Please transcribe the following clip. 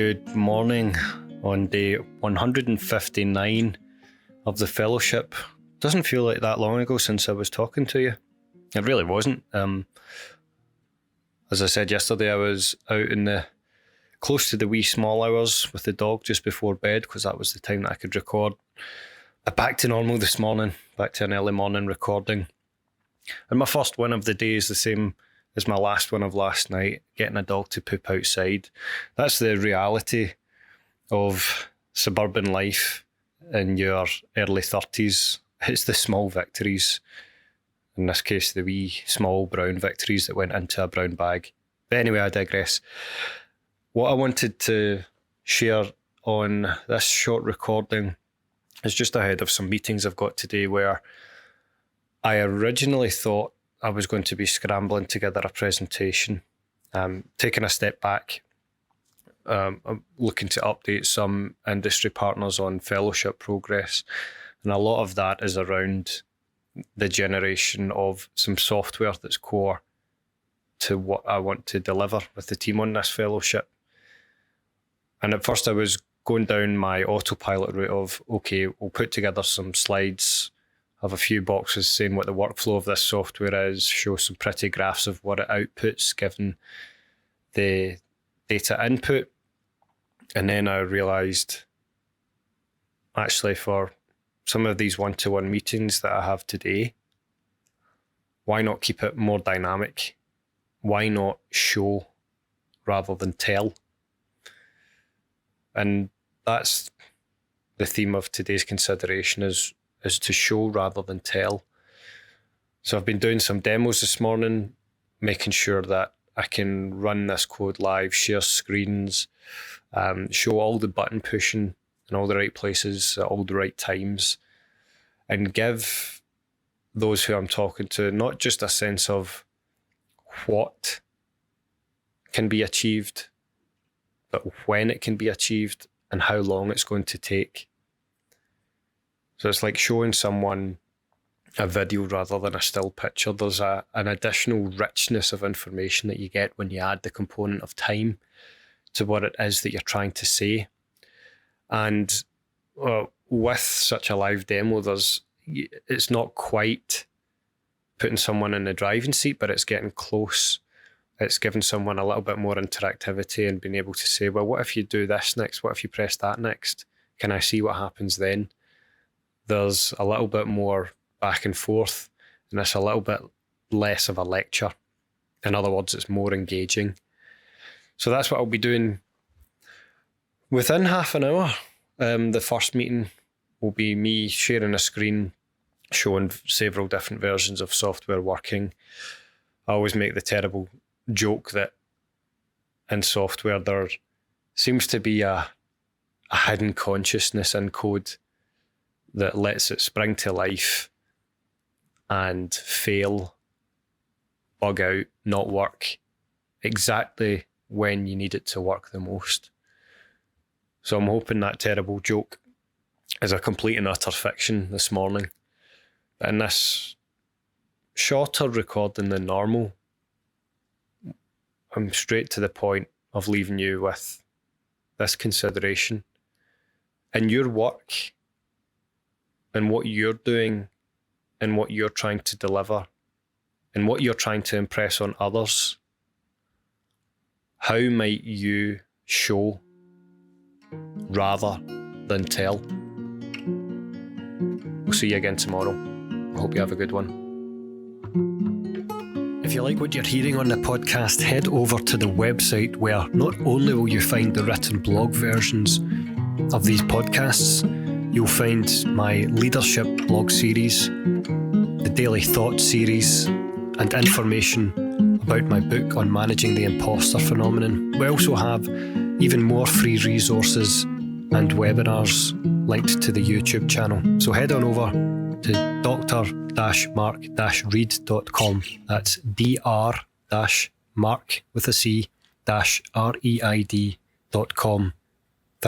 Good morning on day 159 of the fellowship. Doesn't feel like that long ago since I was talking to you. It really wasn't. As I said yesterday, I was out in the close to the wee small hours with the dog just before bed because that was the time that I could record. Back to normal this morning, back to an early morning recording. And my first one of the day is the same as my last one of last night, getting a dog to poop outside. That's the reality of suburban life in your early 30s. It's the small victories. In this case, the wee small brown victories that went into a brown bag. But anyway, I digress. What I wanted to share on this short recording is just ahead of some meetings I've got today where I originally thought I was going to be scrambling together a presentation, taking a step back, I'm looking to update some industry partners on fellowship progress. And a lot of that is around the generation of some software that's core to what I want to deliver with the team on this fellowship. And at first I was going down my autopilot route of, okay, we'll put together some slides, have a few boxes saying what the workflow of this software is, show some pretty graphs of what it outputs given the data input. And then I realised, actually, for some of these one-to-one meetings that I have today, why not keep it more dynamic? Why not show rather than tell? And that's the theme of today's consideration is to show rather than tell. So I've been doing some demos this morning, making sure that I can run this code live, share screens, show all the button pushing in all the right places at all the right times, and give those who I'm talking to not just a sense of what can be achieved, but when it can be achieved and how long it's going to take. So it's like showing someone a video rather than a still picture. There's an additional richness of information that you get when you add the component of time to what it is that you're trying to say. And with such a live demo, it's not quite putting someone in the driving seat, but it's getting close. It's giving someone a little bit more interactivity and being able to say, well, what if you do this next? What if you press that next? Can I see what happens then? There's a little bit more back and forth, and it's a little bit less of a lecture. In other words, it's more engaging. So that's what I'll be doing within half an hour. The first meeting will be me sharing a screen, showing several different versions of software working. I always make the terrible joke that in software there seems to be a hidden consciousness in code that lets it spring to life and fail, bug out, not work exactly when you need it to work the most. So I'm hoping that terrible joke is a complete and utter fiction this morning. But in this shorter recording than normal, I'm straight to the point of leaving you with this consideration. In your work, and what you're doing, and what you're trying to deliver, and what you're trying to impress on others, how might you show rather than tell? We'll see you again tomorrow. I hope you have a good one. If you like what you're hearing on the podcast, head over to the website where not only will you find the written blog versions of these podcasts, you'll find my leadership blog series, the Daily Thoughts series, and information about my book on managing the imposter phenomenon. We also have even more free resources and webinars linked to the YouTube channel. So head on over to dr-marc-reid.com. That's dr-marc with a C -reid.com.